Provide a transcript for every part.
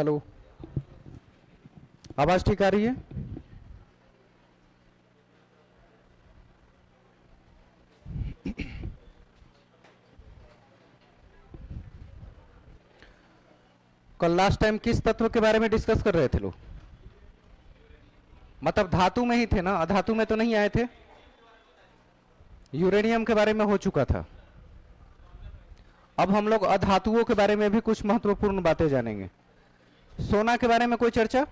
Hello, आवाज ठीक आ रही है? कल लास्ट टाइम किस तत्व के बारे में डिस्कस कर रहे थे लोग? मतलब धातु में ही थे ना, अधातु में तो नहीं आए थे? यूरेनियम के बारे में हो चुका था। अब हम लोग अधातुओं के बारे में भी कुछ महत्वपूर्ण बातें जानेंगे। सोना के बारे में कोई चर्चा?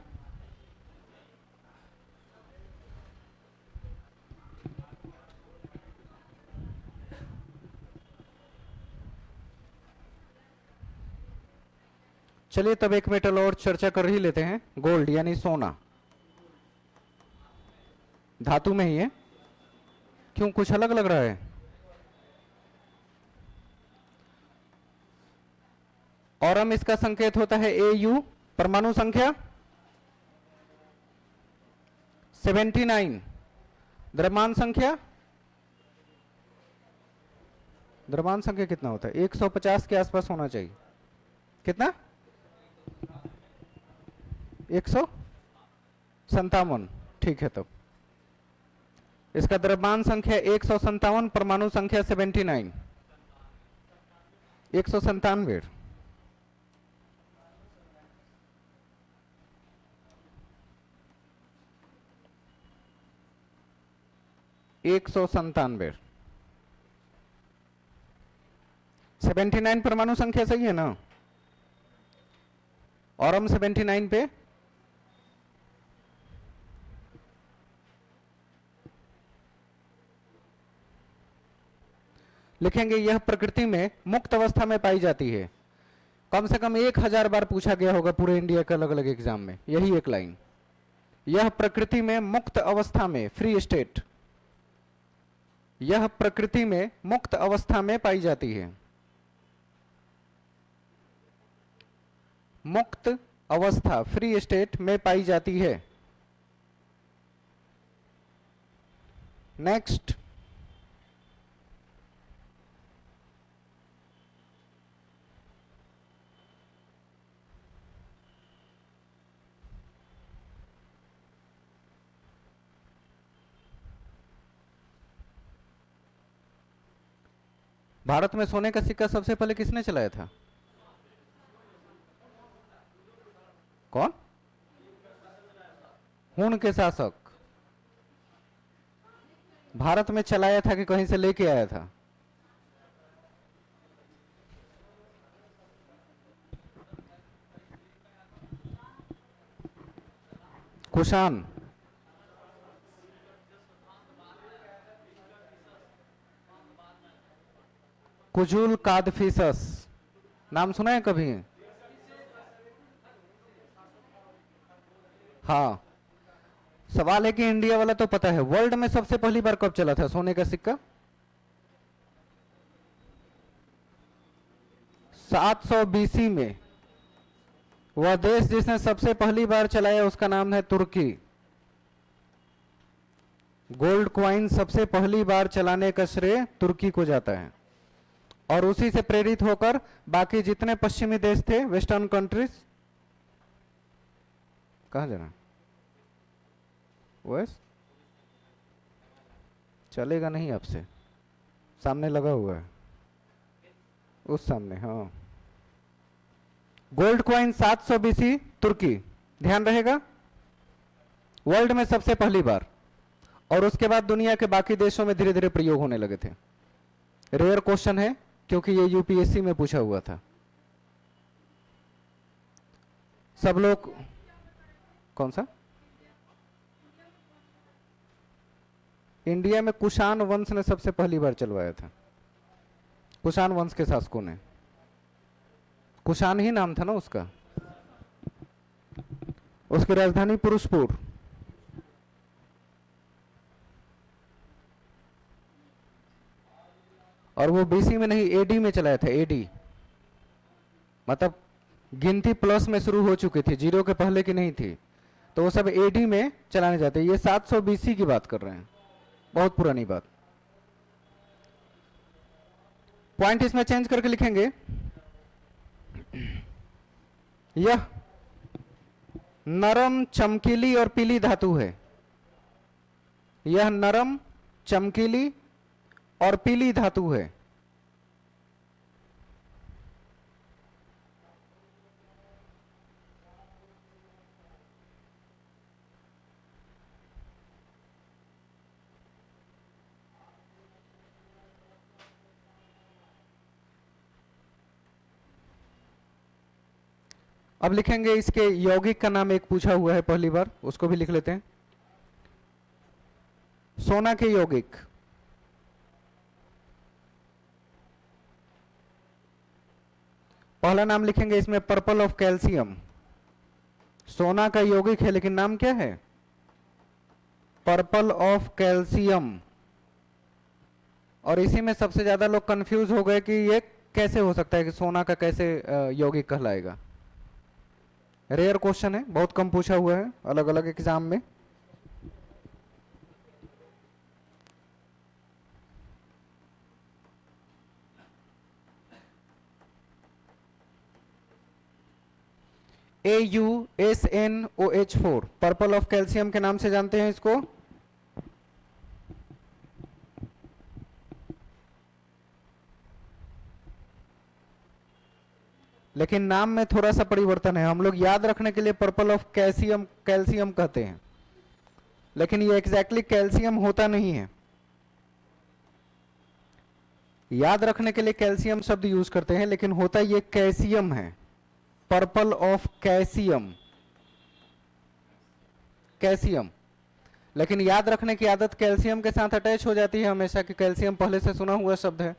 चलिए तब एक मेटल और चर्चा कर ही लेते हैं, गोल्ड यानी सोना। धातु में ही है, क्यों कुछ अलग लग रहा है? और हम इसका संकेत होता है Au, परमाणु संख्या 79, द्रव्यमान संख्या, द्रव्यमान संख्या कितना होता है? 150 के आसपास होना चाहिए। कितना? 157। ठीक है, तब इसका द्रव्यमान संख्या 157, परमाणु संख्या 79, 197। 197, 79 परमाणु संख्या सही है ना? और हम 79 पे लिखेंगे यह प्रकृति में मुक्त अवस्था में पाई जाती है। कम से कम 1000 बार पूछा गया होगा पूरे इंडिया के अलग अलग एग्जाम में यही एक लाइन। यह प्रकृति में मुक्त अवस्था में, फ्री स्टेट, यह प्रकृति में मुक्त अवस्था में पाई जाती है। मुक्त अवस्था, फ्री स्टेट में पाई जाती है। नेक्स्ट, भारत में सोने का सिक्का सबसे पहले किसने चलाया था? कौन? हुन के शासक। भारत में चलाया था कि कहीं से लेके आया था? कुषाण। कुजुल कादफिसस, नाम सुना है कभी? हाँ, सवाल है कि इंडिया वाला तो पता है, वर्ल्ड में सबसे पहली बार कब चला था सोने का सिक्का? 700 BC में। वह देश जिसने सबसे पहली बार चलाया उसका नाम है तुर्की। गोल्ड क्वाइन सबसे पहली बार चलाने का श्रेय तुर्की को जाता है, और उसी से प्रेरित होकर बाकी जितने पश्चिमी देश थे, वेस्टर्न कंट्रीज, कहां जाना? वेस्ट चलेगा नहीं आपसे, सामने लगा हुआ है, उस सामने। हाँ, गोल्ड क्वाइन 700 BC तुर्की, ध्यान रहेगा, वर्ल्ड में सबसे पहली बार। और उसके बाद दुनिया के बाकी देशों में धीरे धीरे प्रयोग होने लगे थे। रेयर क्वेश्चन है क्योंकि ये यूपीएससी में पूछा हुआ था। सब लोग, कौन सा? इंडिया में कुषाण वंश ने सबसे पहली बार चलवाया था। कुषाण वंश के शासकों ने, कुषाण ही नाम था ना उसका। उसकी राजधानी पुरुषपुर। और वो बीसी में नहीं, एडी में चलाया था। एडी मतलब गिनती प्लस में शुरू हो चुकी थी, जीरो के पहले की नहीं थी, तो वो सब एडी में चलाने जाते। ये 700 BC की बात कर रहे हैं, बहुत पुरानी बात। पॉइंट इसमें चेंज करके लिखेंगे, यह नरम, चमकीली और पीली धातु है। यह नरम, चमकीली और पीली धातु है। अब लिखेंगे इसके यौगिक का नाम, एक पूछा हुआ है पहली बार, उसको भी लिख लेते हैं। सोना के यौगिक, पहला नाम लिखेंगे इसमें पर्पल ऑफ कैल्शियम। सोना का यौगिक है लेकिन नाम क्या है? Purple of calcium. और इसी में सबसे ज्यादा लोग कंफ्यूज हो गए कि ये कैसे हो सकता है कि सोना का कैसे यौगिक कहलाएगा। रेयर क्वेश्चन है, बहुत कम पूछा हुआ है अलग अलग एग्जाम में। AuSNOH4 पर्पल ऑफ कैल्शियम के नाम से जानते हैं इसको। लेकिन नाम में थोड़ा सा परिवर्तन है। हम लोग याद रखने के लिए पर्पल ऑफ कैल्शियम कैल्शियम कहते हैं, लेकिन ये एग्जैक्टली कैल्शियम होता नहीं है। याद रखने के लिए कैल्शियम शब्द यूज करते हैं, लेकिन होता ये कैल्शियम है। Purple of calcium, calcium. लेकिन याद रखने की आदत कैल्शियम के साथ अटैच हो जाती है हमेशा, कि कैल्शियम पहले से सुना हुआ शब्द है।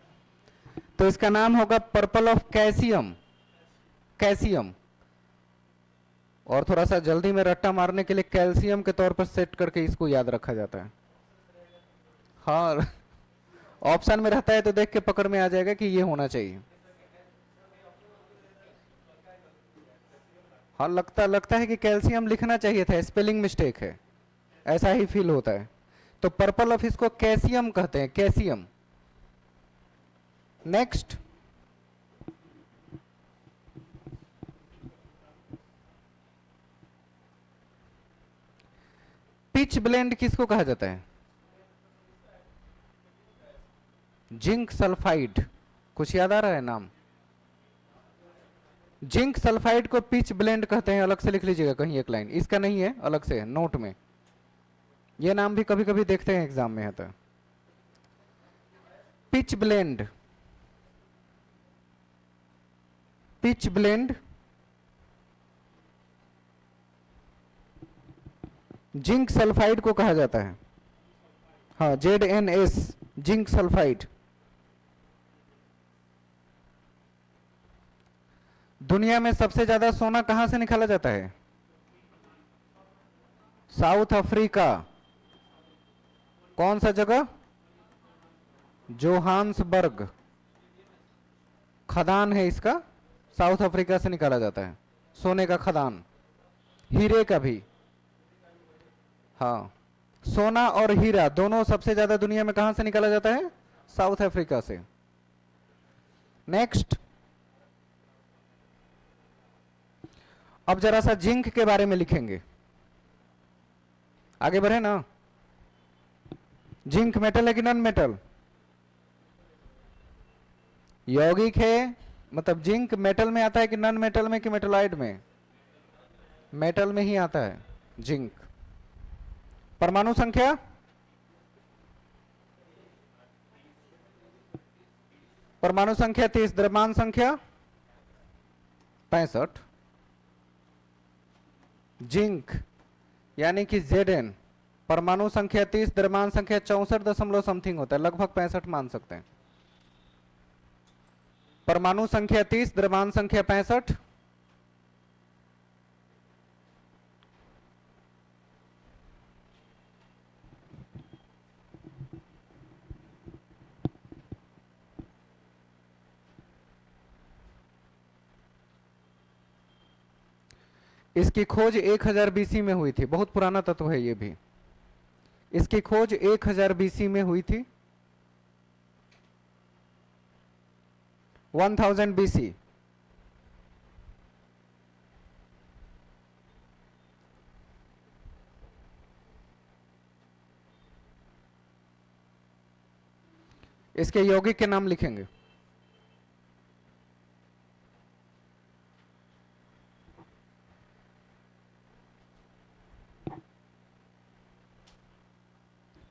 तो इसका नाम होगा पर्पल ऑफ कैल्शियम, कैल्शियम। और थोड़ा सा जल्दी में रट्टा मारने के लिए कैल्शियम के तौर पर सेट करके इसको याद रखा जाता है। हाँ, ऑप्शन में रहता है तो देख के पकड़ में आ जाएगा कि ये होना चाहिए। हाँ, लगता है कि कैल्शियम लिखना चाहिए था, स्पेलिंग मिस्टेक है, ऐसा ही फील होता है। तो पर्पल ऑफ इसको कैल्शियम कहते हैं, कैल्शियम। नेक्स्ट, पिच ब्लेंड किसको कहा जाता है? Zinc sulphide. कुछ याद आ रहा है नाम? जिंक सल्फाइड को पिच ब्लेंड कहते हैं। अलग से लिख लीजिएगा कहीं एक लाइन, इसका नहीं है, अलग से नोट में। ये नाम भी कभी कभी देखते हैं एग्जाम में आता है। Pitch blend, pitch blend zinc sulphide को कहा जाता है। हाँ, ZNS, जिंक सल्फाइड। दुनिया में सबसे ज्यादा सोना कहां से निकाला जाता है? South Africa. कौन सा जगह? जोहान्सबर्ग खदान है इसका, साउथ अफ्रीका से निकाला जाता है सोने का खदान। हीरे का भी। हाँ, सोना और हीरा दोनों सबसे ज्यादा दुनिया में कहां से निकाला जाता है? साउथ अफ्रीका से। नेक्स्ट, अब जरा सा जिंक के बारे में लिखेंगे, आगे बढ़े ना। जिंक मेटल है कि नॉन मेटल? यौगिक है, मतलब जिंक मेटल में आता है कि नॉन मेटल में कि मेटलॉइड में? मेटल में ही आता है जिंक। परमाणु संख्या? परमाणु संख्या 30, द्रव्यमान संख्या 65। जिंक यानी कि Zn, परमाणु संख्या 30, द्रव्यमान संख्या 64 दशमलव समथिंग होता है, लगभग 65 मान सकते हैं। परमाणु संख्या 30, द्रव्यमान संख्या 65। इसकी खोज 1000 BC में हुई थी, बहुत पुराना तत्व है ये भी। इसकी खोज 1000 BC में हुई थी, 1000 BC। 1000 इसके यौगिक के नाम लिखेंगे।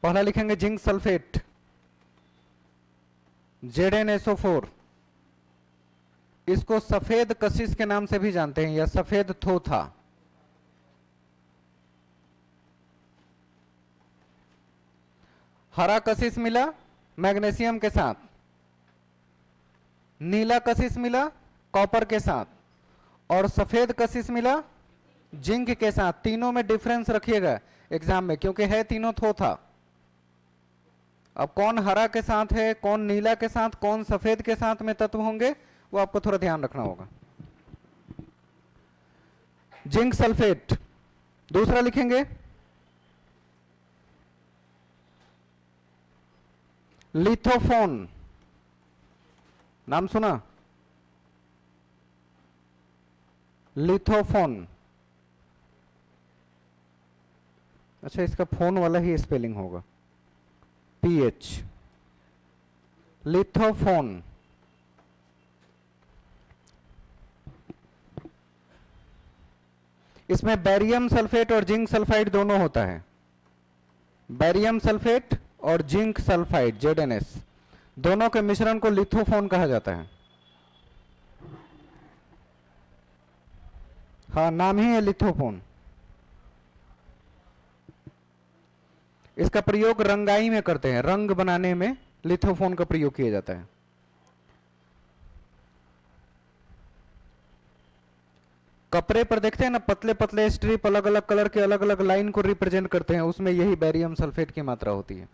पहला लिखेंगे जिंक सल्फेट ZnSO4। इसको सफेद कशिश के नाम से भी जानते हैं या सफेद थोथा। हरा कशिश मिला मैग्नीशियम के साथ, नीला कशिश मिला कॉपर के साथ, और सफेद कशिश मिला जिंक के साथ। तीनों में डिफरेंस रखिएगा एग्जाम में, क्योंकि है तीनों थोथा। अब कौन हरा के साथ है, कौन नीला के साथ, कौन सफेद के साथ में तत्व होंगे, वो आपको थोड़ा ध्यान रखना होगा। Zinc sulphate. दूसरा लिखेंगे लिथोफोन। नाम सुना? लिथोफोन। अच्छा, इसका फोन वाला ही स्पेलिंग होगा, PH। लिथोफोन। इसमें बैरियम सल्फेट और जिंक सल्फाइड दोनों होता है। बैरियम सल्फेट और जिंक सल्फाइड ZnS दोनों के मिश्रण को लिथोफोन कहा जाता है। हाँ, नाम ही है लिथोफोन। इसका प्रयोग रंगाई में करते हैं, रंग बनाने में लिथोफोन का प्रयोग किया जाता है। कपड़े पर देखते हैं ना, पतले पतले स्ट्रिप अलग अलग कलर के अलग अलग लाइन को रिप्रेजेंट करते हैं, उसमें यही बैरियम सल्फेट की मात्रा होती है।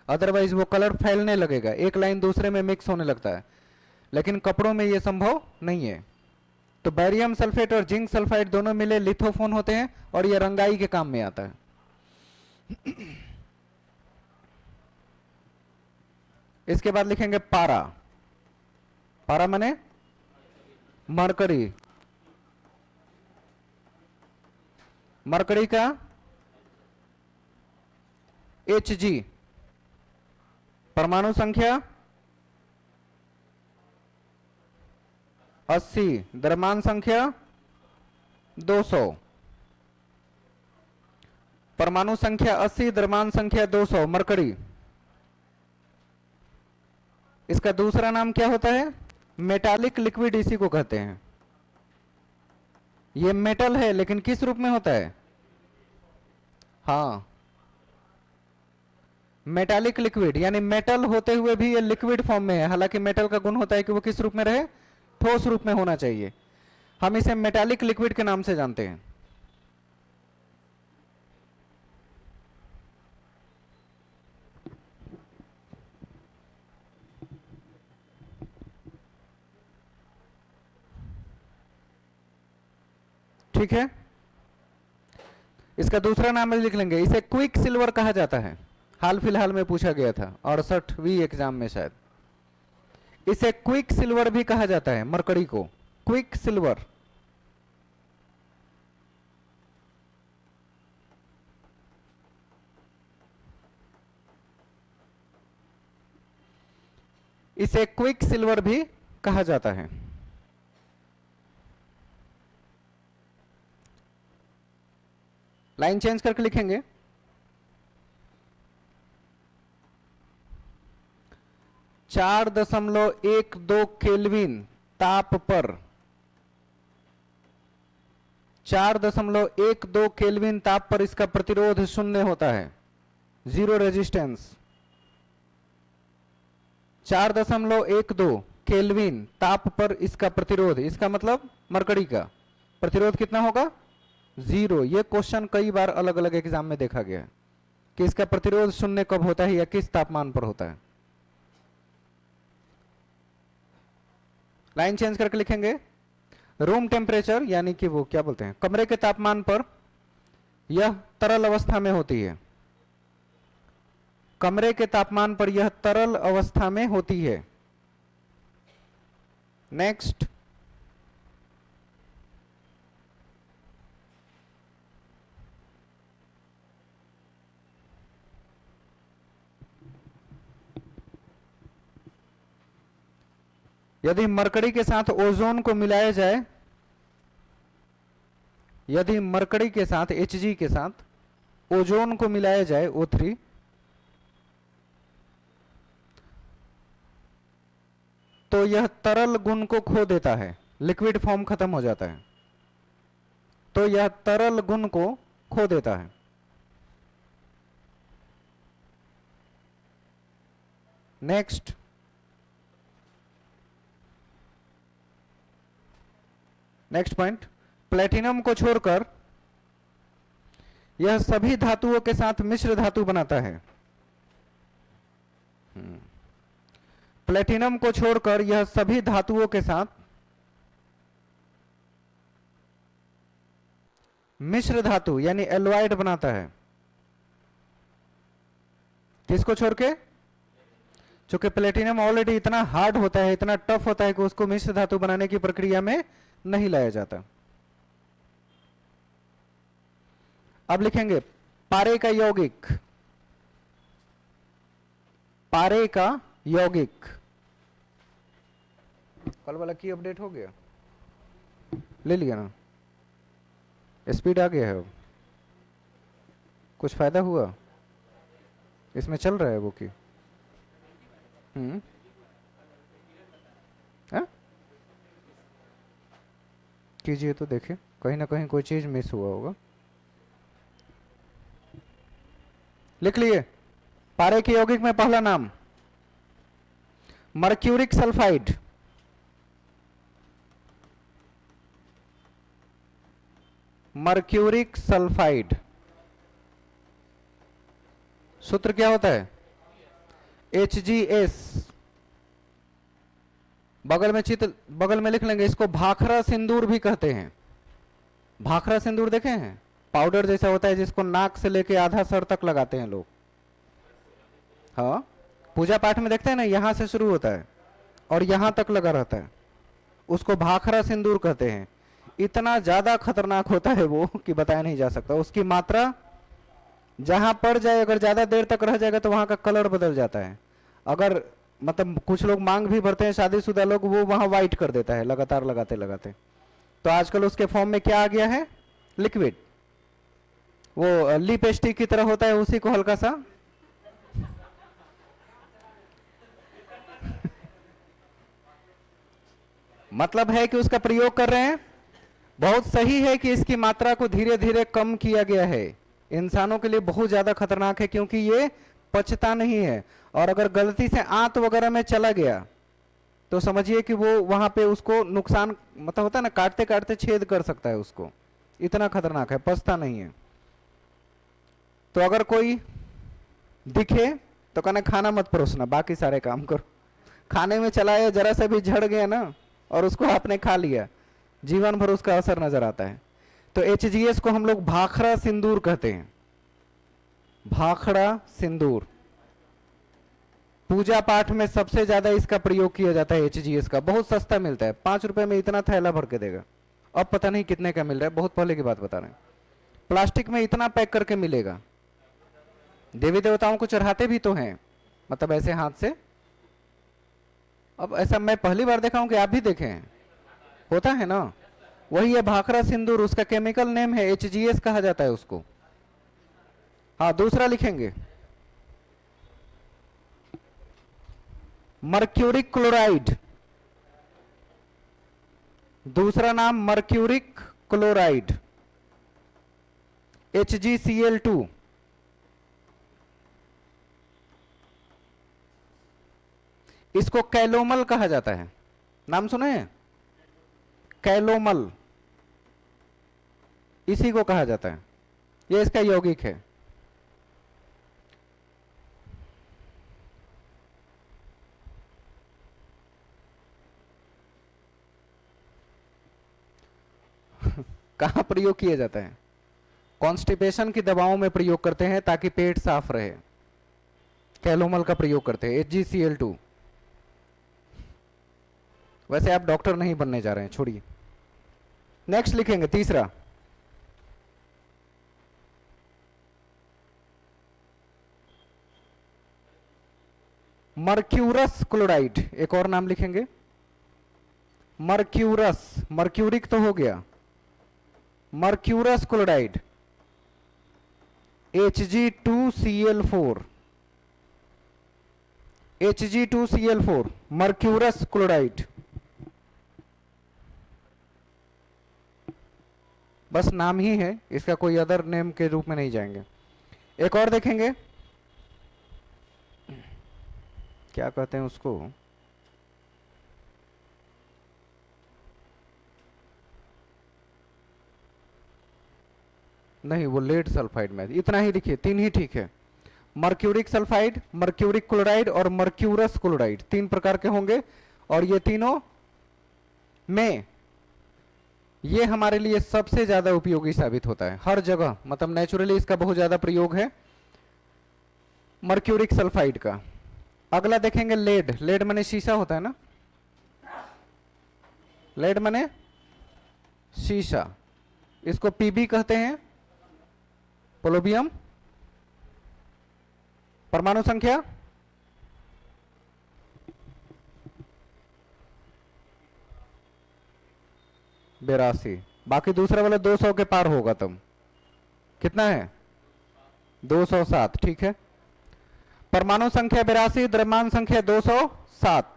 अदरवाइज वो कलर फैलने लगेगा, एक लाइन दूसरे में मिक्स होने लगता है, लेकिन कपड़ों में ये संभव नहीं है। तो बैरियम सल्फेट और जिंक सल्फाइड दोनों मिले लिथोफोन होते हैं, और ये रंगाई के काम में आता है। इसके बाद लिखेंगे पारा। पारा माने मरकरी। मरकरी का Hg, परमाणु संख्या 80, द्रव्यमान संख्या 200। परमाणु संख्या 80, द्रव्यमान संख्या 200, मरकरी। इसका दूसरा नाम क्या होता है? मेटालिक लिक्विड इसी को कहते हैं। ये मेटल है लेकिन किस रूप में होता है? हाँ, मेटालिक लिक्विड, यानी मेटल होते हुए भी ये लिक्विड फॉर्म में है। हालांकि मेटल का गुण होता है कि वो किस रूप में रहे? ठोस रूप में होना चाहिए। हम इसे मेटालिक लिक्विड के नाम से जानते हैं। ठीक है, इसका दूसरा नाम लिख लेंगे, इसे क्विक सिल्वर कहा जाता है। हाल फिलहाल में पूछा गया था 68वीं एग्जाम में शायद। इसे क्विक सिल्वर भी कहा जाता है, मरकरी को क्विक सिल्वर। इसे क्विक सिल्वर भी कहा जाता है। लाइन चेंज करके लिखेंगे 4.12 केल्विन ताप पर 4.12 केल्विन ताप पर इसका प्रतिरोध शून्य होता है, जीरो रेजिस्टेंस। 4.12 केल्विन ताप पर इसका प्रतिरोध, इसका मतलब मरकरी का प्रतिरोध कितना होगा? 0। यह क्वेश्चन कई बार अलग अलग एग्जाम में देखा गया कि इसका प्रतिरोध शून्य कब होता है या किस तापमान पर होता है। लाइन चेंज करके लिखेंगे रूम टेम्परेचर, यानी कि वो क्या बोलते हैं, कमरे के तापमान पर यह तरल अवस्था में होती है। कमरे के तापमान पर यह तरल अवस्था में होती है। नेक्स्ट, यदि मरकरी के साथ ओजोन को मिलाया जाए, यदि मरकरी के साथ Hg के साथ ओजोन को मिलाया जाए O3, तो यह तरल गुण को खो देता है, लिक्विड फॉर्म खत्म हो जाता है, तो यह तरल गुण को खो देता है। नेक्स्ट, नेक्स्ट पॉइंट, प्लेटिनम को छोड़कर यह सभी धातुओं के साथ मिश्र धातु बनाता है। प्लेटिनम को छोड़कर यह सभी धातुओं के साथ मिश्र धातु यानी एलॉयड बनाता है। किसको छोड़ के? चूंकि प्लेटिनम ऑलरेडी इतना हार्ड होता है, इतना टफ होता है कि उसको मिश्र धातु बनाने की प्रक्रिया में नहीं लाया जाता। अब लिखेंगे पारे का यौगिक, पारे का यौगिक। कल वाला की अपडेट हो गया, ले लिया ना, स्पीड आ गया है। अब कुछ फायदा हुआ इसमें, चल रहा है वो की। कीजिए तो देखिए, कहीं ना कहीं कोई चीज मिस हुआ होगा। लिख लिए, पारे के यौगिक में पहला नाम मर्क्यूरिक सल्फाइड, मर्क्यूरिक सल्फाइड। सूत्र क्या होता है? HgS। बगल में लिख लेंगे, इसको भाखरा सिंदूर भी कहते हैं। भाखरा सिंदूर देखे हैं? पाउडर जैसा होता है जिसको नाक से लेके आधा सर तक लगाते हैं लोग। हाँ, पूजा पाठ में देखते हैं ना, यहां से शुरू होता है और यहां तक लगा रहता है, उसको भाखरा सिंदूर कहते हैं। इतना ज्यादा खतरनाक होता है वो कि बताया नहीं जा सकता। उसकी मात्रा जहां पड़ जाए, अगर ज्यादा देर तक रह जाएगा तो वहां का कलर बदल जाता है। अगर मतलब कुछ लोग मांग भी भरते हैं, शादीशुदा लोग, वो वहां व्हाइट कर देता है लगातार लगाते लगाते। तो आजकल उसके फॉर्म में क्या आ गया है? लिक्विड। वो लिपस्टिक की तरह होता है, उसी को हल्का सा मतलब है कि उसका प्रयोग कर रहे हैं। बहुत सही है कि इसकी मात्रा को धीरे धीरे कम किया गया है। इंसानों के लिए बहुत ज्यादा खतरनाक है क्योंकि ये पचता नहीं है, और अगर गलती से आंत वगैरह में चला गया तो समझिए कि वो वहां पे उसको नुकसान, मतलब होता है ना, काटते काटते छेद कर सकता है उसको। इतना खतरनाक है, पचता नहीं है। तो अगर कोई दिखे तो कहना खाना मत परोसना, बाकी सारे काम करो। खाने में चलाया, जरा सा भी झड़ गया ना और उसको आपने खा लिया, जीवन भर उसका असर नजर आता है। तो HgS को हम लोग भाखड़ा सिंदूर कहते हैं। भाखड़ा सिंदूर। पूजा पाठ में सबसे ज्यादा इसका प्रयोग किया जाता है HgS का। बहुत सस्ता मिलता है, 5 रुपए में इतना थैला भर के देगा। अब पता नहीं कितने का मिल रहा है, बहुत पहले की बात बता रहे हैं। प्लास्टिक में इतना पैक करके मिलेगा। देवी देवताओं को चढ़ाते भी तो हैं, मतलब ऐसे हाथ से। अब ऐसा मैं पहली बार देखा हूं कि आप भी देखे हैं, होता है ना। वही है भाखड़ा सिंदूर, उसका केमिकल नेम है, HgS कहा जाता है उसको। हाँ, दूसरा लिखेंगे मर्क्यूरिक क्लोराइड। दूसरा नाम मर्क्यूरिक क्लोराइड, HgCl2। इसको कैलोमल कहा जाता है, नाम सुने हैं? कैलोमल, इसी को कहा जाता है। ये इसका यौगिक है। कहां प्रयोग किया जाता है? कॉन्स्टिपेशन की दवाओं में प्रयोग करते हैं ताकि पेट साफ रहे। कैलोमल का प्रयोग करते हैं, HgCl2। वैसे आप डॉक्टर नहीं बनने जा रहे हैं, छोड़िए। नेक्स्ट लिखेंगे तीसरा, मर्क्यूरस क्लोराइड। एक और नाम लिखेंगे, मर्क्यूरस, मर्क्यूरिक तो हो गया, mercurous chloride Hg2Cl4, Hg2Cl4 mercurous chloride. बस नाम ही है, इसका कोई अदर नेम के रूप में नहीं जाएंगे। एक और देखेंगे, क्या कहते हैं उसको, नहीं वो लेड सल्फाइड में, इतना ही लिखिए, तीन ही ठीक है। मर्क्यूरिक सल्फाइड, मर्क्यूरिक क्लोराइड और मर्क्यूरस क्लोराइड, तीन प्रकार के होंगे। और ये तीनों में ये हमारे लिए सबसे ज्यादा उपयोगी साबित होता है हर जगह, मतलब नेचुरली इसका बहुत ज्यादा प्रयोग है मर्क्यूरिक सल्फाइड का। अगला देखेंगे लेड, लेड माने शीशा होता है ना, लेड माने शीशा, इसको पीबी कहते हैं, पोलोबियम। परमाणु संख्या 82, बाकी दूसरा वाला 200 के पार होगा तब, कितना है 207, ठीक है। परमाणु संख्या 82, द्रव्यमान संख्या 207।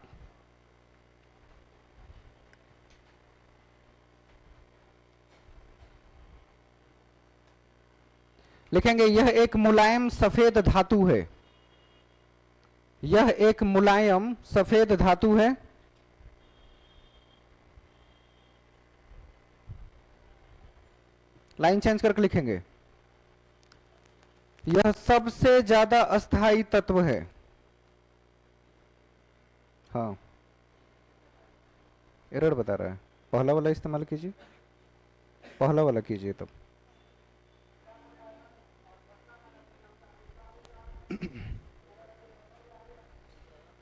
लिखेंगे यह एक मुलायम सफेद धातु है, यह एक मुलायम सफेद धातु है, लाइन चेंज करके लिखेंगे यह सबसे ज्यादा अस्थाई तत्व है। हाँ एरर बता रहा है, पहला वाला इस्तेमाल कीजिए, पहला वाला कीजिए तब।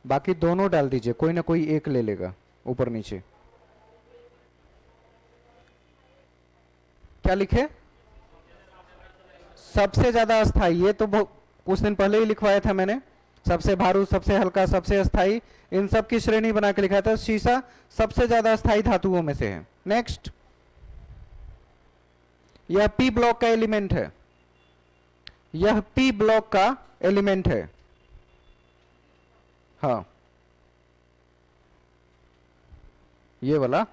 बाकी दोनों डाल दीजिए, कोई ना कोई एक ले लेगा ऊपर नीचे। क्या लिखे, सबसे ज्यादा अस्थाई, ये तो कुछ दिन पहले ही लिखवाया था मैंने, सबसे भारू, सबसे हल्का, सबसे अस्थाई, इन सब की श्रेणी बना के लिखा था। शीशा सबसे ज्यादा अस्थाई धातुओं में से है। नेक्स्ट, यह पी ब्लॉक का एलिमेंट है, यह पी ब्लॉक का एलिमेंट है। हाँ ये वाला,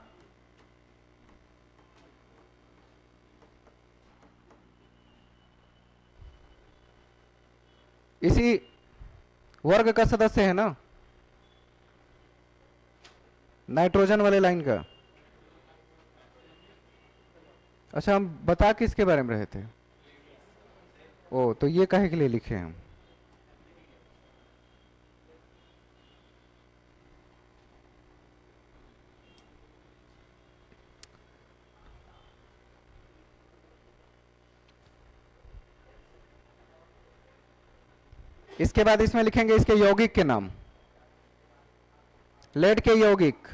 इसी वर्ग का सदस्य है ना, नाइट्रोजन वाले लाइन का। अच्छा हम बता किसके बारे में रहे थे, ओ तो ये काहे के लिए लिखे हम, इसके बाद इसमें लिखेंगे इसके यौगिक के नाम, लेड के यौगिक,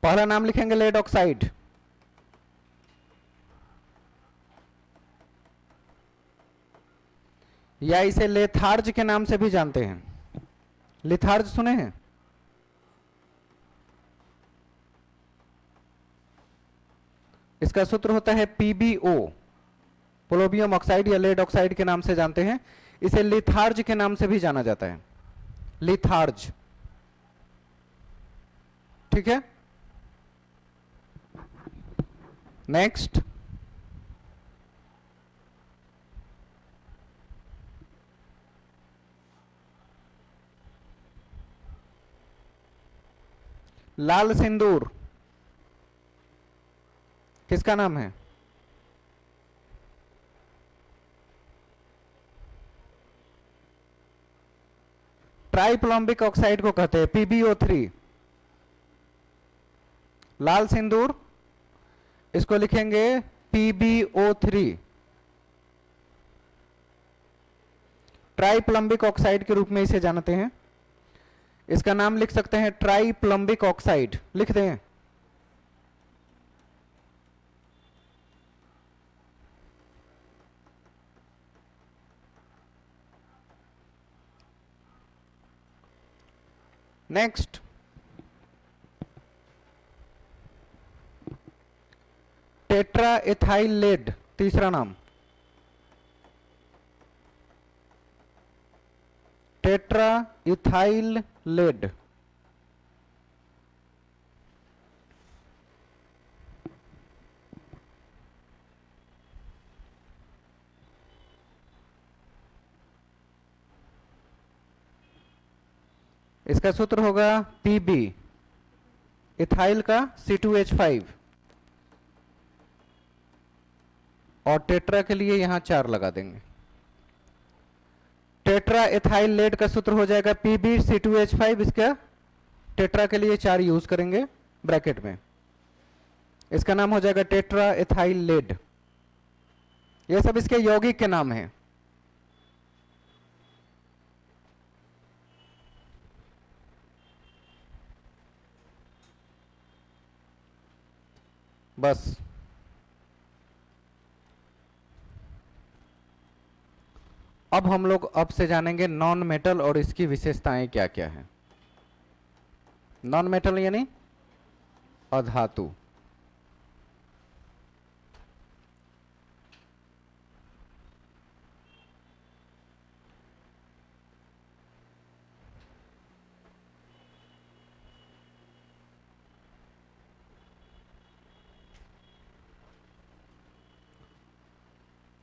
पहला नाम लिखेंगे लेड ऑक्साइड, या इसे लेथार्ज के नाम से भी जानते हैं। लिथार्ज सुने हैं, इसका सूत्र होता है PbO, पोलोबियम ऑक्साइड या लेड ऑक्साइड के नाम से जानते हैं। इसे लिथार्ज के नाम से भी जाना जाता है, लिथार्ज, ठीक है। नेक्स्ट, लाल सिंदूर किसका नाम है, ट्राइप्लॉम्बिक ऑक्साइड को कहते हैं, PbO3। लाल सिंदूर, इसको लिखेंगे PbO3, ट्राइप्लम्बिक ऑक्साइड के रूप में इसे जानते हैं। इसका नाम लिख सकते हैं ट्राइप्लम्बिक ऑक्साइड, लिख दें। नेक्स्ट, टेट्रा एथाइल लेड, तीसरा नाम टेट्रा इथाइल लेड। इसका सूत्र होगा Pb, इथाइल का C2H5, और टेट्रा के लिए यहां 4 लगा देंगे। टेट्रा एथाइल लेड का सूत्र हो जाएगा Pb C2H5, इसका टेट्रा के लिए 4 यूज करेंगे ब्रैकेट में, इसका नाम हो जाएगा टेट्रा एथाइल लेड। ये सब इसके यौगिक के नाम हैं। बस अब हम लोग अब से जानेंगे नॉन मेटल और इसकी विशेषताएं क्या क्या है। नॉन मेटल यानी अधातु।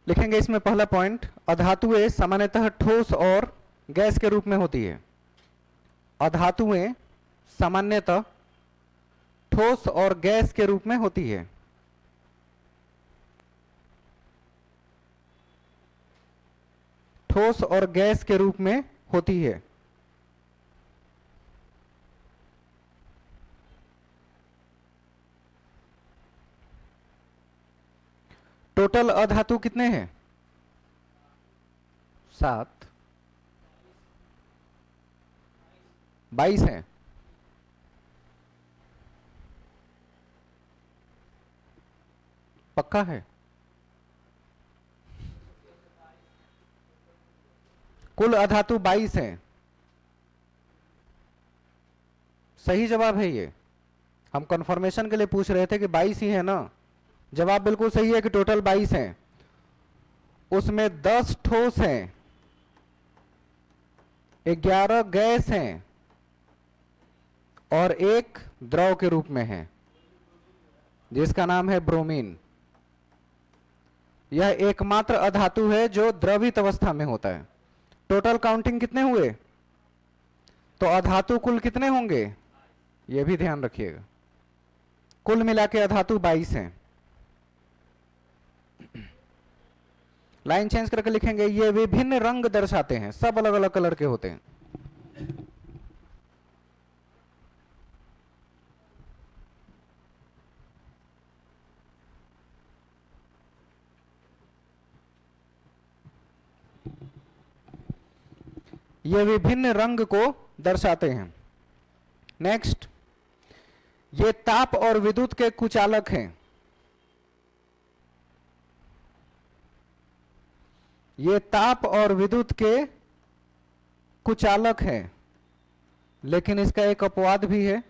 लिखेंगे इसमें पहला पॉइंट, अधातुएं सामान्यतः ठोस और गैस के रूप में होती है। अधातुएं सामान्यतः ठोस और गैस के रूप में होती है। ठोस और गैस के रूप में होती है। टोटल अधातु कितने हैं? 7, 22 हैं। पक्का है? कुल अधातु 22 हैं। सही जवाब है ये। हम कंफर्मेशन के लिए पूछ रहे थे कि 22 ही है ना। जवाब बिल्कुल सही है कि टोटल 22 हैं। उसमें 10 ठोस हैं, 11 गैस हैं और 1 द्रव के रूप में है जिसका नाम है ब्रोमीन। यह एकमात्र अधातु है जो द्रवित अवस्था में होता है। टोटल काउंटिंग कितने हुए? तो अधातु कुल कितने होंगे यह भी ध्यान रखिएगा। कुल मिला के अधातु 22 हैं। लाइन चेंज करके लिखेंगे, ये विभिन्न रंग दर्शाते हैं, सब अलग अलग कलर के होते हैं। ये विभिन्न रंग को दर्शाते हैं। नेक्स्ट, ये ताप और विद्युत के कुचालक हैं। ये ताप और विद्युत के कुचालक हैं, लेकिन इसका एक अपवाद भी है।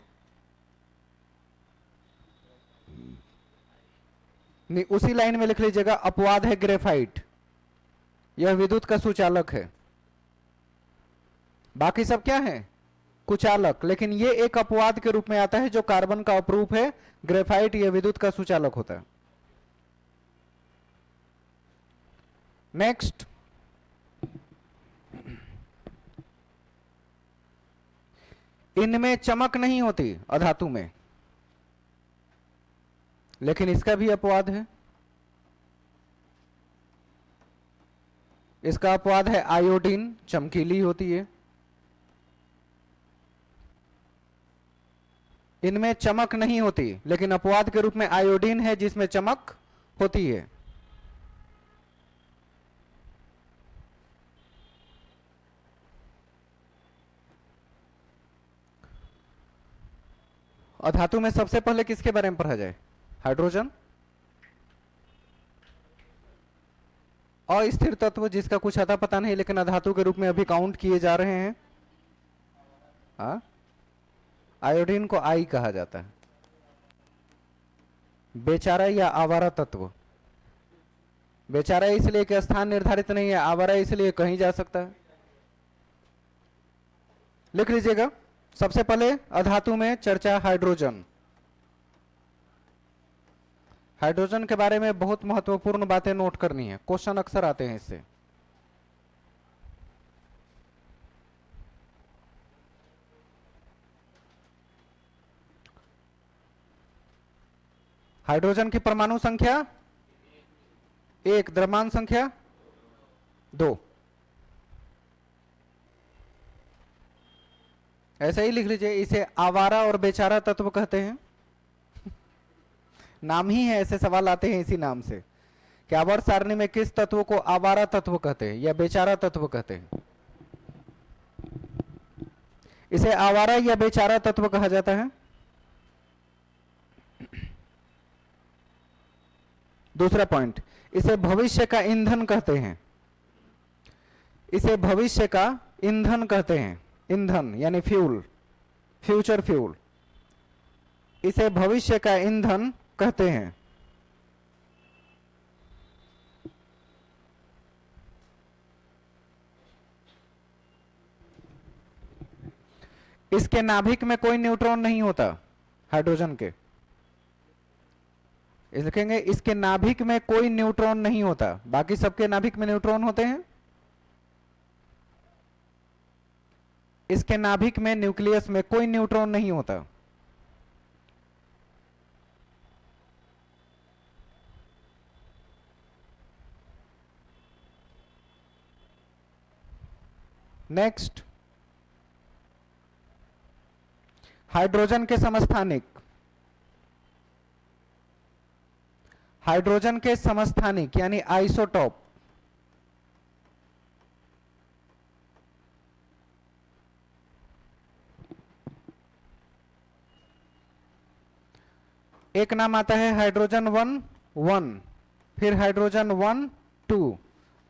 नहीं, उसी लाइन में लिख लीजिएगा, अपवाद है ग्रेफाइट। यह विद्युत का सुचालक है। बाकी सब क्या है? कुचालक। लेकिन ये एक अपवाद के रूप में आता है जो कार्बन का अपरूप है। ग्रेफाइट यह विद्युत का सुचालक होता है। नेक्स्ट, इनमें चमक नहीं होती अधातु में, लेकिन इसका भी अपवाद है। इसका अपवाद है आयोडीन, चमकीली होती है। इनमें चमक नहीं होती, लेकिन अपवाद के रूप में आयोडीन है जिसमें चमक होती है। अधातु में सबसे पहले किसके बारे में पढ़ा जाए? हाइड्रोजन। अस्थिर तत्व जिसका कुछ अता पता नहीं, लेकिन अधातु के रूप में अभी काउंट किए जा रहे हैं। आयोडीन को आई कहा जाता है। बेचारा या आवारा तत्व। बेचारा इसलिए कि स्थान निर्धारित नहीं है, आवारा इसलिए कहीं जा सकता है। लिख लीजिएगा। सबसे पहले अधातु में चर्चा हाइड्रोजन। हाइड्रोजन के बारे में बहुत महत्वपूर्ण बातें नोट करनी है, क्वेश्चन अक्सर आते हैं इससे। हाइड्रोजन की परमाणु संख्या 1, द्रव्यमान संख्या 2। ऐसे ही लिख लीजिए। इसे आवारा और बेचारा तत्व कहते हैं। नाम ही है, ऐसे सवाल आते हैं इसी नाम से कि आवर्त सारणी में किस तत्व को आवारा तत्व कहते हैं या बेचारा तत्व कहते हैं। इसे आवारा या बेचारा तत्व कहा जाता है। दूसरा पॉइंट, इसे भविष्य का ईंधन कहते हैं। इसे भविष्य का ईंधन कहते हैं। ईंधन यानी फ्यूल, फ्यूचर फ्यूल। इसे भविष्य का ईंधन कहते हैं। इसके नाभिक में कोई न्यूट्रॉन नहीं होता हाइड्रोजन के। इस लिखेंगे इसके नाभिक में कोई न्यूट्रॉन नहीं होता, बाकी सबके नाभिक में न्यूट्रॉन होते हैं। इसके नाभिक में न्यूक्लियस में कोई न्यूट्रॉन नहीं होता। नेक्स्ट, हाइड्रोजन के समस्थानिक। हाइड्रोजन के समस्थानिक यानी आइसोटॉप। एक नाम आता है हाइड्रोजन 1 फिर हाइड्रोजन 1 2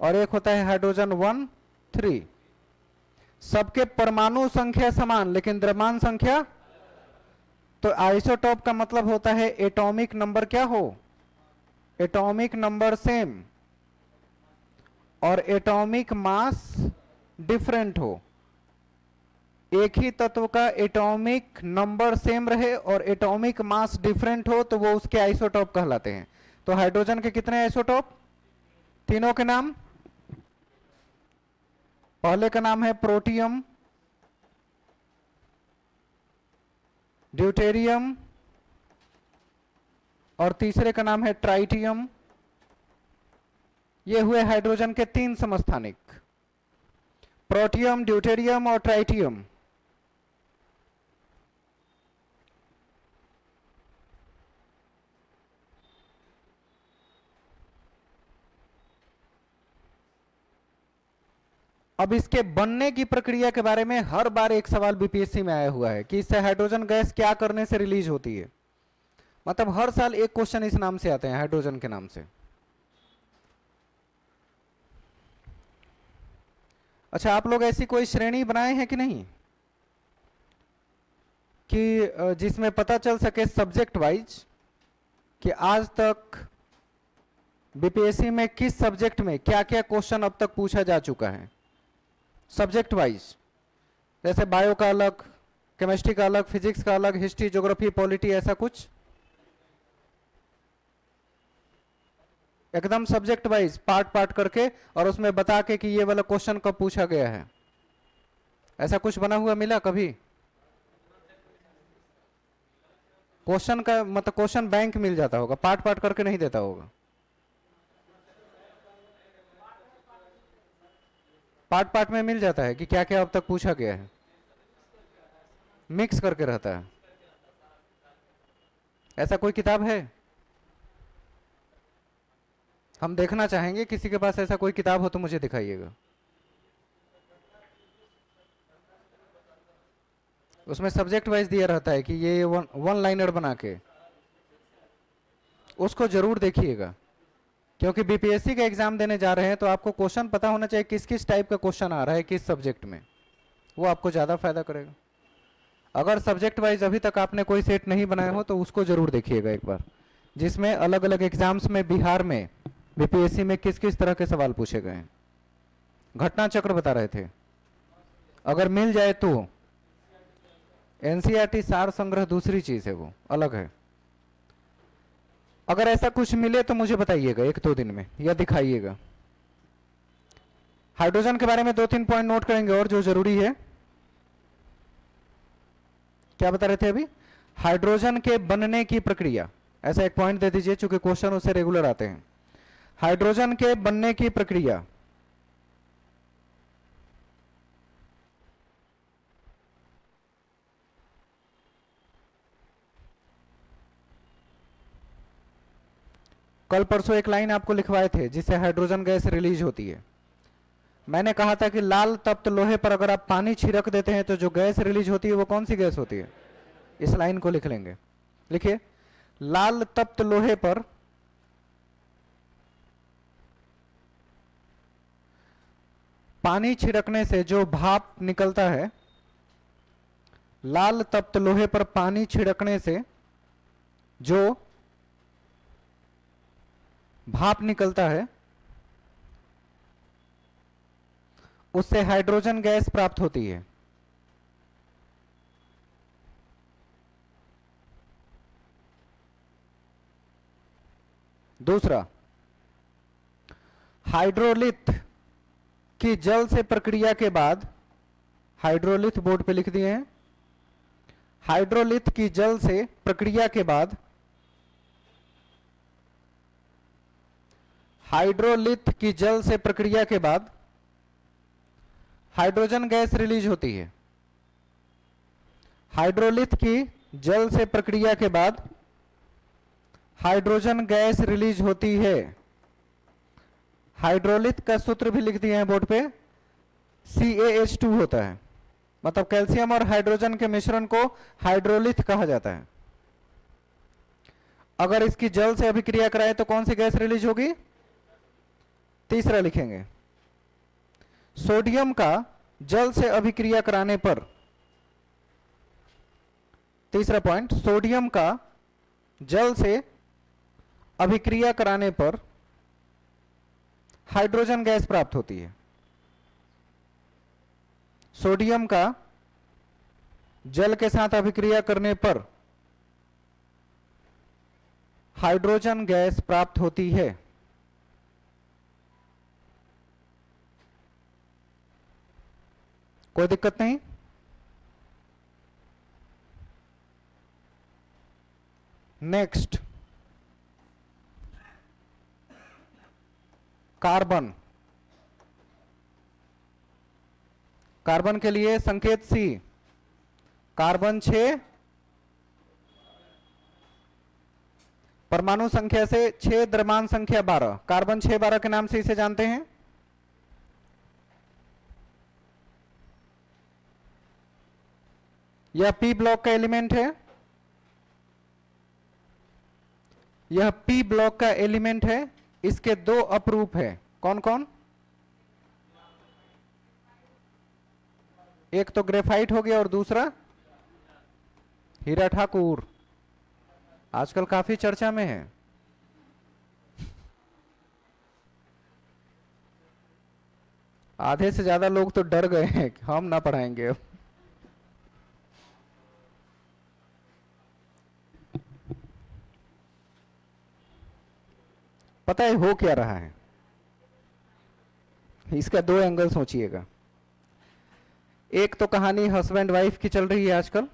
और एक होता है हाइड्रोजन 1 3। सबके परमाणु संख्या समान लेकिन द्रव्यमान संख्या। तो आइसोटॉप का मतलब होता है एटॉमिक नंबर क्या हो, एटॉमिक नंबर सेम और एटॉमिक मास डिफरेंट हो। एक ही तत्व का एटॉमिक नंबर सेम रहे और एटॉमिक मास डिफरेंट हो तो वो उसके आइसोटॉप कहलाते हैं। तो हाइड्रोजन के कितने आइसोटॉप? तीनों के नाम। पहले का नाम है प्रोटियम, ड्यूटेरियम और तीसरे का नाम है ट्राइटियम। ये हुए हाइड्रोजन के 3 समस्थानिक, प्रोटियम, ड्यूटेरियम और ट्राइटियम। अब इसके बनने की प्रक्रिया के बारे में हर बार एक सवाल बीपीएससी में आया हुआ है कि इससे हाइड्रोजन गैस क्या करने से रिलीज होती है। मतलब हर साल एक क्वेश्चन इस नाम से आते हैं, हाइड्रोजन के नाम से। अच्छा, आप लोग ऐसी कोई श्रेणी बनाए हैं कि नहीं कि जिसमें पता चल सके सब्जेक्ट वाइज कि आज तक बीपीएससी में किस सब्जेक्ट में क्या क्या क्वेश्चन अब तक पूछा जा चुका है सब्जेक्ट वाइज। जैसे बायो का अलग, केमिस्ट्री का अलग, फिजिक्स का अलग, हिस्ट्री, ज्योग्राफी, पॉलिटी, ऐसा कुछ एकदम सब्जेक्ट वाइज पार्ट पार्ट करके और उसमें बता के कि ये वाला क्वेश्चन कब पूछा गया है। ऐसा कुछ बना हुआ मिला कभी? क्वेश्चन का मतलब क्वेश्चन बैंक मिल जाता होगा, पार्ट पार्ट करके नहीं देता होगा। पार्ट पार्ट में मिल जाता है कि क्या क्या अब तक पूछा गया है, मिक्स करके रहता है। ऐसा कोई किताब है? हम देखना चाहेंगे, किसी के पास ऐसा कोई किताब हो तो मुझे दिखाइएगा। उसमें सब्जेक्ट वाइज दिया रहता है कि ये वन लाइनर बना के, उसको जरूर देखिएगा क्योंकि बीपीएससी का एग्जाम देने जा रहे हैं तो आपको क्वेश्चन पता होना चाहिए किस किस टाइप का क्वेश्चन आ रहा है किस सब्जेक्ट में, वो आपको ज्यादा फायदा करेगा। अगर सब्जेक्ट वाइज अभी तक आपने कोई सेट नहीं बनाया हो तो उसको जरूर देखिएगा एक बार, जिसमें अलग अलग एग्जाम्स में बिहार में बीपीएससी में किस किस तरह के सवाल पूछे गए हैं। घटना चक्र बता रहे थे, अगर मिल जाए तो। एनसीईआरटी सार संग्रह दूसरी चीज है, वो अलग है। अगर ऐसा कुछ मिले तो मुझे बताइएगा 1-2 दिन में, या दिखाइएगा। हाइड्रोजन के बारे में 2-3 पॉइंट नोट करेंगे और जो जरूरी है। क्या बता रहे थे अभी? हाइड्रोजन के बनने की प्रक्रिया, ऐसा एक पॉइंट दे दीजिए चूंकि क्वेश्चन उससे रेगुलर आते हैं। हाइड्रोजन के बनने की प्रक्रिया। कल परसों एक लाइन आपको लिखवाए थे जिससे हाइड्रोजन गैस रिलीज होती है। मैंने कहा था कि लाल तप्त लोहे पर अगर आप पानी छिड़क देते हैं तो जो गैस रिलीज होती है वो कौन सी गैस होती है? इस लाइन को लिख लेंगे। लिखिए, लाल तप्त लोहे पर पानी छिड़कने से जो भाप निकलता है, लाल तप्त लोहे पर पानी छिड़कने से जो भाप निकलता है उससे हाइड्रोजन गैस प्राप्त होती है। दूसरा, हाइड्रोलिथ की जल से प्रक्रिया के बाद, हाइड्रोलिथ बोर्ड पे लिख दिए हैं, हाइड्रोलिथ की जल से प्रक्रिया के बाद, हाइड्रोलिथ की जल से प्रक्रिया के बाद हाइड्रोजन गैस रिलीज होती है। हाइड्रोलिथ की जल से प्रक्रिया के बाद हाइड्रोजन गैस रिलीज होती है। हाइड्रोलिथ का सूत्र भी लिख दिए हैं बोर्ड पे, CaH2 होता है, मतलब कैल्शियम और हाइड्रोजन के मिश्रण को हाइड्रोलिथ कहा जाता है। अगर इसकी जल से अभिक्रिया कराए तो कौन सी गैस रिलीज होगी? तीसरा लिखेंगे, सोडियम का जल से अभिक्रिया कराने पर, तीसरा पॉइंट, सोडियम का जल से अभिक्रिया कराने पर हाइड्रोजन गैस प्राप्त होती है। सोडियम का जल के साथ अभिक्रिया करने पर हाइड्रोजन गैस प्राप्त होती है। कोई दिक्कत नहीं? Next, carbon. कार्बन के लिए संकेत C, कार्बन 6, परमाणु संख्या से 6, द्रव्यमान संख्या 12। कार्बन 6-12 के नाम से इसे जानते हैं। यह P ब्लॉक का एलिमेंट है, यह P ब्लॉक का एलिमेंट है। इसके 2 अपरूप है, कौन कौन? एक तो ग्रेफाइट हो गया और दूसरा हीरा ठाकुर, आजकल काफी चर्चा में है। आधे से ज्यादा लोग तो डर गए हैं कि हम ना पढ़ाएंगे अब। पता है हो क्या रहा है? इसका 2 एंगल सोचिएगा। एक तो कहानी हस्बैंड वाइफ की चल रही है आजकल,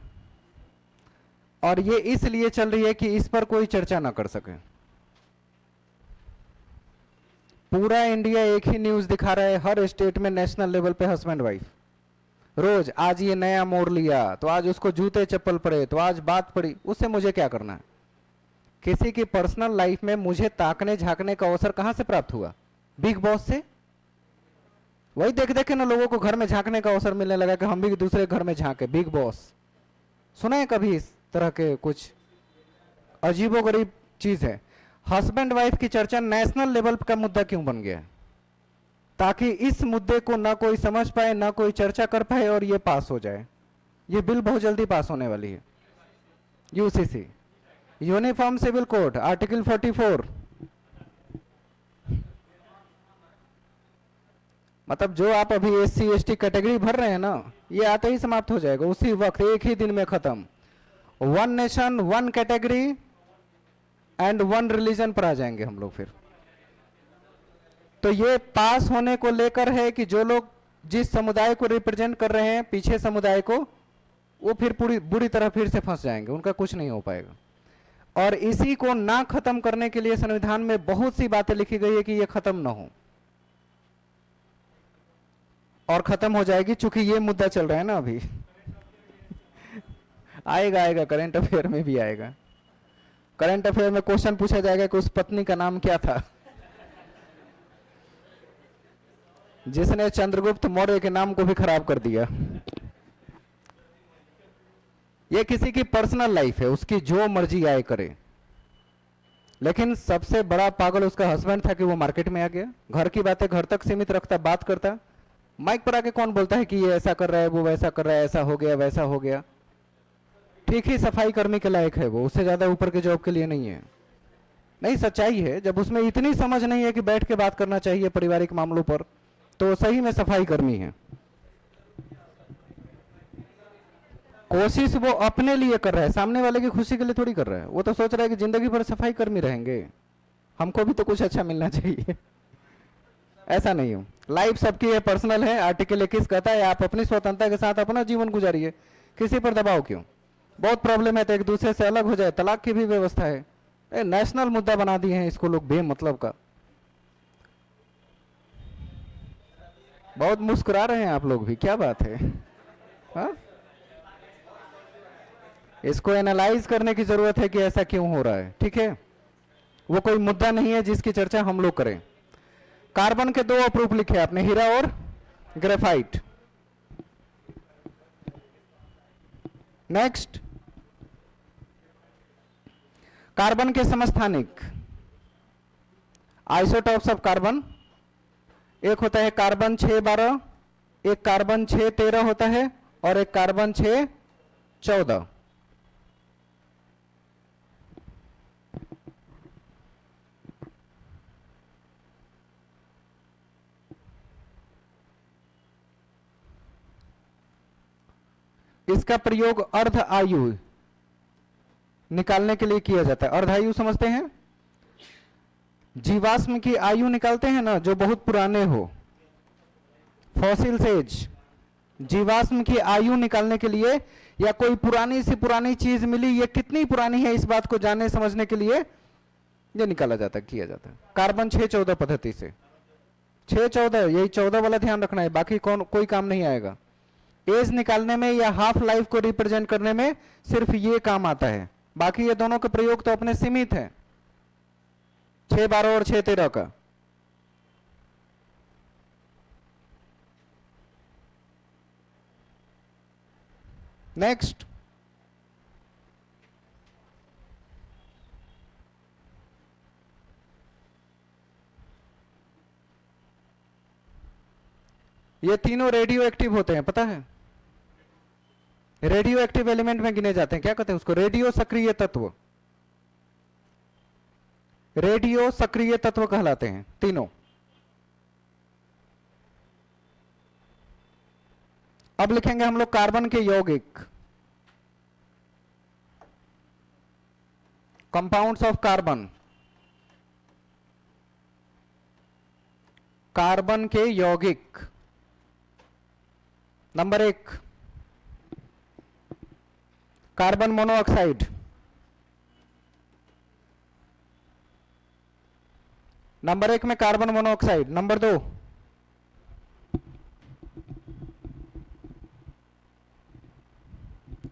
और ये इसलिए चल रही है कि इस पर कोई चर्चा ना कर सके। पूरा इंडिया एक ही न्यूज दिखा रहा है, हर स्टेट में नेशनल लेवल पे हस्बैंड वाइफ, रोज आज ये नया मोड़ लिया तो आज उसको जूते चप्पल पड़े तो आज बात पड़ी। उससे मुझे क्या करना है? किसी की पर्सनल लाइफ में मुझे ताकने झांकने का अवसर कहां से प्राप्त हुआ? बिग बॉस से। वही देख देख के ना लोगों को घर में झांकने का अवसर मिलने लगा कि हम भी दूसरे घर में झांके। बिग बॉस सुना है कभी? इस तरह के कुछ अजीबोगरीब चीज है। हस्बैंड वाइफ की चर्चा नेशनल लेवल का मुद्दा क्यों बन गया? ताकि इस मुद्दे को ना कोई समझ पाए, ना कोई चर्चा कर पाए और ये पास हो जाए। ये बिल बहुत जल्दी पास होने वाली है। UCC, uniform civil code, article 44, मतलब जो आप अभी एससी एसटी कैटेगरी भर रहे हैं ना, ये आते ही समाप्त हो जाएगा उसी वक्त, एक ही दिन में खत्म। One nation one category and one religion पर आ जाएंगे हम लोग फिर। तो ये पास होने को लेकर है कि जो लोग जिस समुदाय को रिप्रेजेंट कर रहे हैं पीछे समुदाय को, वो फिर पूरी बुरी तरह फिर से फंस जाएंगे, उनका कुछ नहीं हो पाएगा। और इसी को ना खत्म करने के लिए संविधान में बहुत सी बातें लिखी गई है कि ये खत्म ना हो, और खत्म हो जाएगी चूंकि ये मुद्दा चल रहा है ना अभी। आएगा आएगा, करंट अफेयर में भी आएगा। करंट अफेयर में क्वेश्चन पूछा जाएगा कि उस पत्नी का नाम क्या था जिसने चंद्रगुप्त मौर्य के नाम को भी खराब कर दिया। ये किसी की पर्सनल लाइफ है, उसकी जो मर्जी आए करे। लेकिन सबसे बड़ा पागल उसका हस्बैंड था कि वो मार्केट में आ गया, घर की बातें घर तक सीमित रखता, बात करता। माइक पर आके कौन बोलता है कि ये ऐसा कर रहा है, वो वैसा कर रहा है, ऐसा हो गया वैसा हो गया। ठीक ही सफाई कर्मी के लायक है वो, उससे ज्यादा ऊपर के जॉब के लिए नहीं है। नहीं, सच्चाई है, जब उसमें इतनी समझ नहीं है कि बैठ के बात करना चाहिए पारिवारिक मामलों पर, तो सही में सफाई कर्मी है। कोशिश वो अपने लिए कर रहा है, सामने वाले की खुशी के लिए थोड़ी कर रहा है। वो तो सोच रहा है कि जिंदगी भर सफाई कर्मी रहेंगे, हमको भी तो कुछ अच्छा मिलना चाहिए। ऐसा नहीं हो, लाइफ सबकी है, पर्सनल है। आर्टिकल 21 कहता है आप अपनी स्वतंत्रता के साथ अपना जीवन गुजारिए, किसी पर दबाव क्यों। बहुत प्रॉब्लम है तो एक दूसरे से अलग हो जाए, तलाक की भी व्यवस्था है। नेशनल मुद्दा बना दिए हैं इसको लोग बेमतलब का। बहुत मुस्कुरा रहे हैं आप लोग भी, क्या बात है। हा? इसको एनालाइज करने की जरूरत है कि ऐसा क्यों हो रहा है। ठीक है, वो कोई मुद्दा नहीं है जिसकी चर्चा हम लोग करें। कार्बन के दो अप्रूप लिखे आपने, हीरा और ग्रेफाइट। नेक्स्ट, कार्बन के समस्थानिक आइसोटॉप्स ऑफ कार्बन। एक होता है कार्बन 612, एक कार्बन 613 होता है, और एक कार्बन 614। इसका प्रयोग अर्ध आयु निकालने के लिए किया जाता है। अर्ध आयु समझते हैं, जीवाश्म की आयु निकालते हैं ना, जो बहुत पुराने हो, फॉसिल एज। जीवाश्म की आयु निकालने के लिए, या कोई पुरानी से पुरानी चीज मिली, ये कितनी पुरानी है इस बात को जानने समझने के लिए ये निकाला जाता है, किया जाता है कार्बन 614 पद्धति से। 614, यही 14 वाला ध्यान रखना है, बाकी कोई काम नहीं आएगा। एज निकालने में या हाफ लाइफ को रिप्रेजेंट करने में सिर्फ ये काम आता है, बाकी ये दोनों के प्रयोग तो अपने सीमित है, 612 और 613 का। नेक्स्ट, ये तीनों रेडियो एक्टिव होते हैं, पता है। रेडियो एक्टिव एलिमेंट में गिने जाते हैं, क्या कहते हैं उसको, रेडियो सक्रिय तत्व। रेडियो सक्रिय तत्व कहलाते हैं तीनों। अब लिखेंगे हम लोग कार्बन के यौगिक, कंपाउंड्स ऑफ कार्बन। कार्बन के यौगिक, नंबर 1 कार्बन मोनोऑक्साइड, नंबर 1 में carbon monoxide. Number 2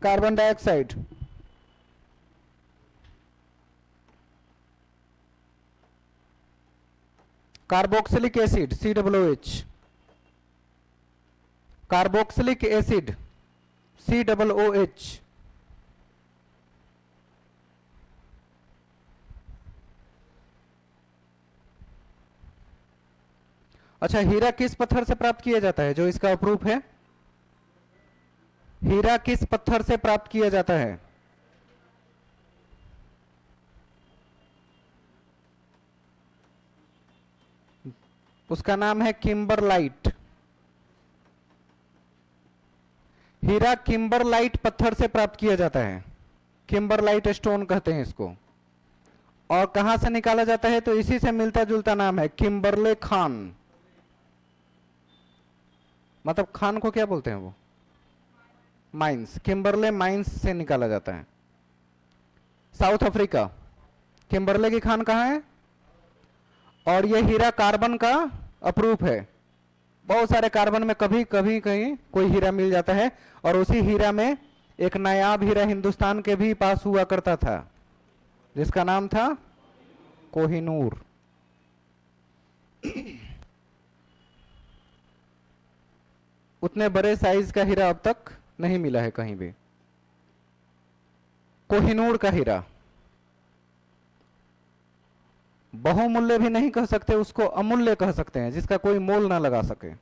carbon dioxide. Carboxylic acid COOH, carboxylic acid COOH। अच्छा, हीरा किस पत्थर से प्राप्त किया जाता है जो इसका अप्रूप है? हीरा किस पत्थर से प्राप्त किया जाता है? उसका नाम है किम्बरलाइट। हीरा किम्बरलाइट पत्थर से प्राप्त किया जाता है, किम्बरलाइट स्टोन कहते हैं इसको। और कहां से निकाला जाता है? तो इसी से मिलता जुलता नाम है, किम्बरले खान। मतलब खान को क्या बोलते हैं वो? माइंस। किम्बरले माइंस से निकाला जाता है, साउथ अफ्रीका। किम्बरले की खान कहां है? और ये हीरा कार्बन का अप्रूफ है। बहुत सारे कार्बन में कभी कभी कहीं कोई हीरा मिल जाता है, और उसी हीरा में एक नायाब हीरा हिंदुस्तान के भी पास हुआ करता था, जिसका नाम था कोहिनूर। उतने बड़े साइज का हीरा अब तक नहीं मिला है कहीं भी। कोहिनूर का हीरा बहुमूल्य भी नहीं कह सकते, उसको अमूल्य कह सकते हैं, जिसका कोई मोल ना लगा सके।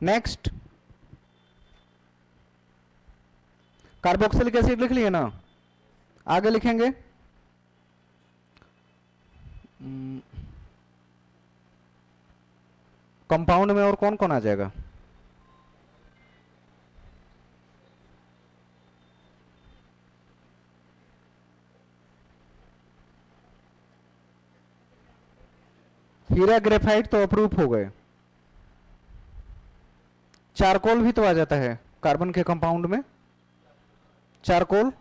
नेक्स्ट, कार्बोक्सिलिक एसिड लिख लिए ना, आगे लिखेंगे। कंपाउंड में और कौन कौन आ जाएगा? हीरा ग्रेफाइट तो अप्रूव हो गए। चारकोल भी तो आ जाता है कार्बन के कंपाउंड में। चारकोल,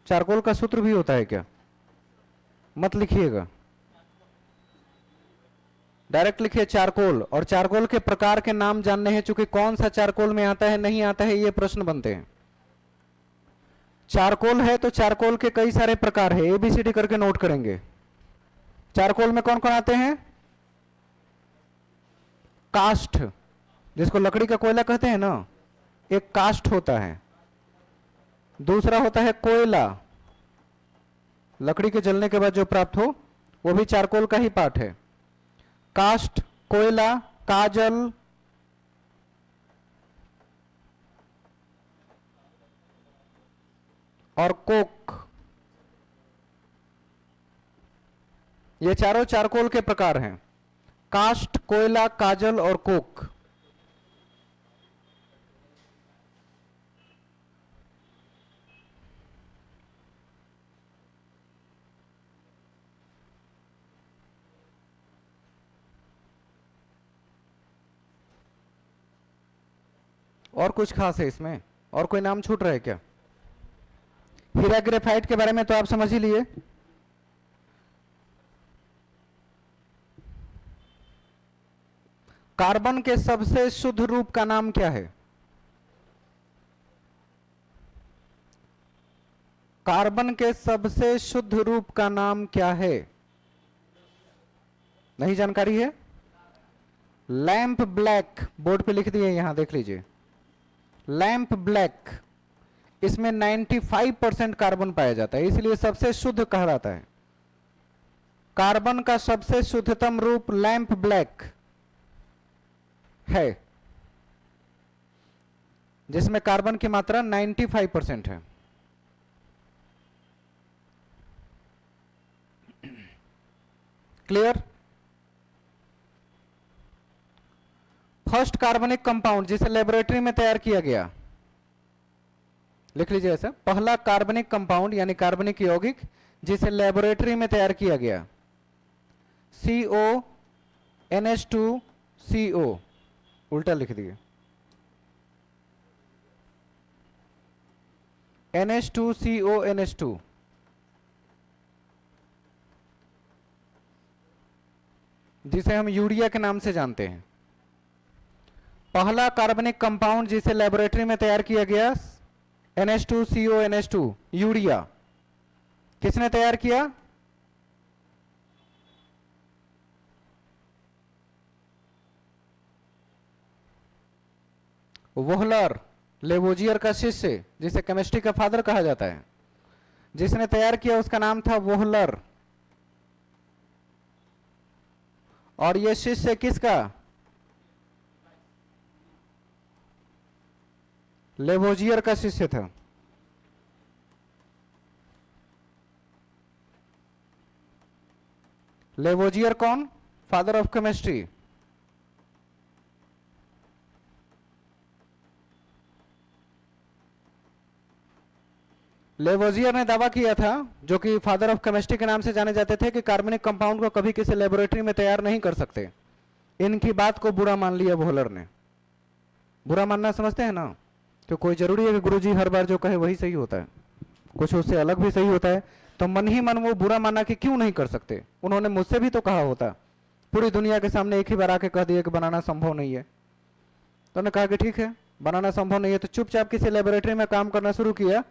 चारकोल का सूत्र भी होता है क्या? मत लिखिएगा, डायरेक्ट लिखिए चारकोल। और चारकोल के प्रकार के नाम जानने हैं, चूंकि कौन सा चारकोल में आता है नहीं आता है ये प्रश्न बनते हैं। चारकोल है तो चारकोल के कई सारे प्रकार है, एबीसीडी करके नोट करेंगे। चारकोल में कौन कौन आते हैं? कास्ट, जिसको लकड़ी का कोयला कहते हैं ना, एक कास्ट होता है। दूसरा होता है कोयला, लकड़ी के जलने के बाद जो प्राप्त हो, वो भी चारकोल का ही पार्ट है। कास्ट, कोयला, काजल, और कोक, ये चारों चारकोल के प्रकार हैं। कास्ट, कोयला, काजल और कोक। और कुछ खास है इसमें? और कोई नाम छूट रहा है क्या? हीरा ग्रेफाइट के बारे में तो आप समझ ही लिए। कार्बन के सबसे शुद्ध रूप का नाम क्या है? कार्बन के सबसे शुद्ध रूप का नाम क्या है? नहीं जानकारी है? लैंप ब्लैक, बोर्ड पे लिख दिए, यहां देख लीजिए। लैंप ब्लैक, इसमें 95% कार्बन पाया जाता है, इसलिए सबसे शुद्ध कहलाता है। कार्बन का सबसे शुद्धतम रूप लैंप ब्लैक है, जिसमें कार्बन की मात्रा 95% है। क्लियर? फर्स्ट कार्बनिक कंपाउंड जिसे लेबोरेटरी में तैयार किया गया, लिख लीजिए ऐसा, पहला कार्बनिक कंपाउंड यानी कार्बनिक यौगिक जिसे लेबोरेटरी में तैयार किया गया, CONH2CO, उल्टा लिख दिए, NH2CONH2, जिसे हम यूरिया के नाम से जानते हैं। पहला कार्बनिक कंपाउंड जिसे लेबोरेटरी में तैयार किया गया, NH2CONH2, यूरिया। किसने तैयार किया? वोहलर, लेवोजियर का शिष्य, जिसे केमिस्ट्री का फादर कहा जाता है, जिसने तैयार किया उसका नाम था वोहलर। और यह शिष्य किसका? लेवोजियर का शिष्य था। लेवोजियर कौन? Father of chemistry. लेवोजियर ने दावा किया था, जो कि फादर ऑफ केमिस्ट्री के नाम से जाने जाते थे, कि कार्बनिक कंपाउंड को कभी किसी लेबोरेटरी में तैयार नहीं कर सकते। इनकी बात को बुरा मान लिया वोहलर ने। बुरा मानना समझते हैं ना? तो कोई जरूरी है कि गुरुजी हर बार जो कहे वही सही होता है? कुछ उससे अलग भी सही होता है। तो मन ही मन वो बुरा माना कि क्यों नहीं कर सकते। उन्होंने मुझसे भी तो कहा होता, पूरी दुनिया के सामने एक ही बार आके कह दिया कि बनाना संभव नहीं है। तो उन्होंने कहा कि ठीक है, बनाना संभव नहीं है, तो चुपचाप किसी लेबोरेटरी में काम करना शुरू किया,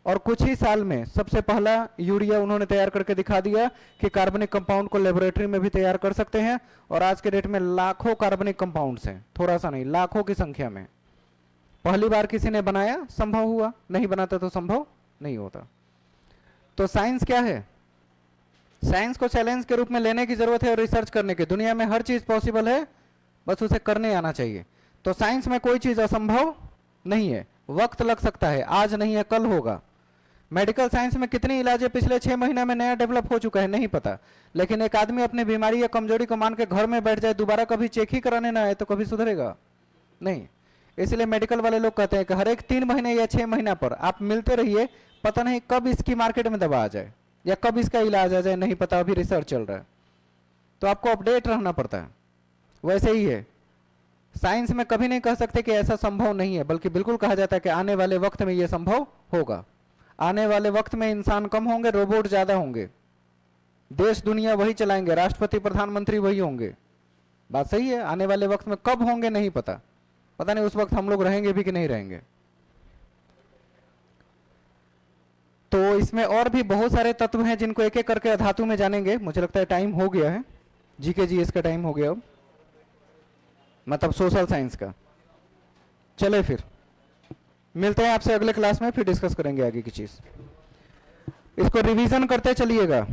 और कुछ ही साल में सबसे पहला यूरिया उन्होंने तैयार करके दिखा दिया कि कार्बनिक कंपाउंड को लेबोरेटरी में भी तैयार कर सकते हैं। और आज के डेट में लाखों कार्बनिक कंपाउंड्स हैं, थोड़ा सा नहीं, लाखों की संख्या में। पहली बार किसी ने बनाया, संभव हुआ, नहीं बनाता तो संभव नहीं होता। तो साइंस क्या है? साइंस को चैलेंज के रूप में लेने की जरूरत है और रिसर्च करने की। दुनिया में हर चीज पॉसिबल है, बस उसे करने आना चाहिए। तो साइंस में कोई चीज असंभव नहीं है। वक्त लग सकता है, आज नहीं है कल होगा। मेडिकल साइंस में कितनी इलाजें पिछले 6 महीने में नया डेवलप हो चुका है नहीं पता, लेकिन एक आदमी अपनी बीमारी या कमजोरी को मान के घर में बैठ जाए, दोबारा कभी चेक ही कराने ना आए, तो कभी सुधरेगा नहीं। इसलिए मेडिकल वाले लोग कहते हैं कि हर एक 3 महीने या 6 महीना पर आप मिलते रहिए, पता नहीं कब इसकी मार्केट में दवा आ जाए या कब इसका इलाज आ जाए, नहीं पता, अभी रिसर्च चल रहा है। तो आपको अपडेट रहना पड़ता है। वैसे ही है, साइंस में कभी नहीं कह सकते कि ऐसा संभव नहीं है, बल्कि बिल्कुल कहा जाता है कि आने वाले वक्त में यह संभव होगा। आने वाले वक्त में इंसान कम होंगे, रोबोट ज्यादा होंगे, देश दुनिया वही चलाएंगे, राष्ट्रपति प्रधानमंत्री वही होंगे। बात सही है। आने वाले वक्त में कब होंगे नहीं पता, पता नहीं उस वक्त हम लोग रहेंगे भी कि नहीं रहेंगे। तो इसमें और भी बहुत सारे तत्व हैं जिनको एक एक करके धातु में जानेंगे। मुझे लगता है टाइम हो गया है, जीके जीएस का टाइम हो गया अब, मतलब सोशल साइंस का। चले फिर मिलते हैं आपसे अगले क्लास में, फिर डिस्कस करेंगे आगे की चीज। इसको रिवीजन करते चलिएगा।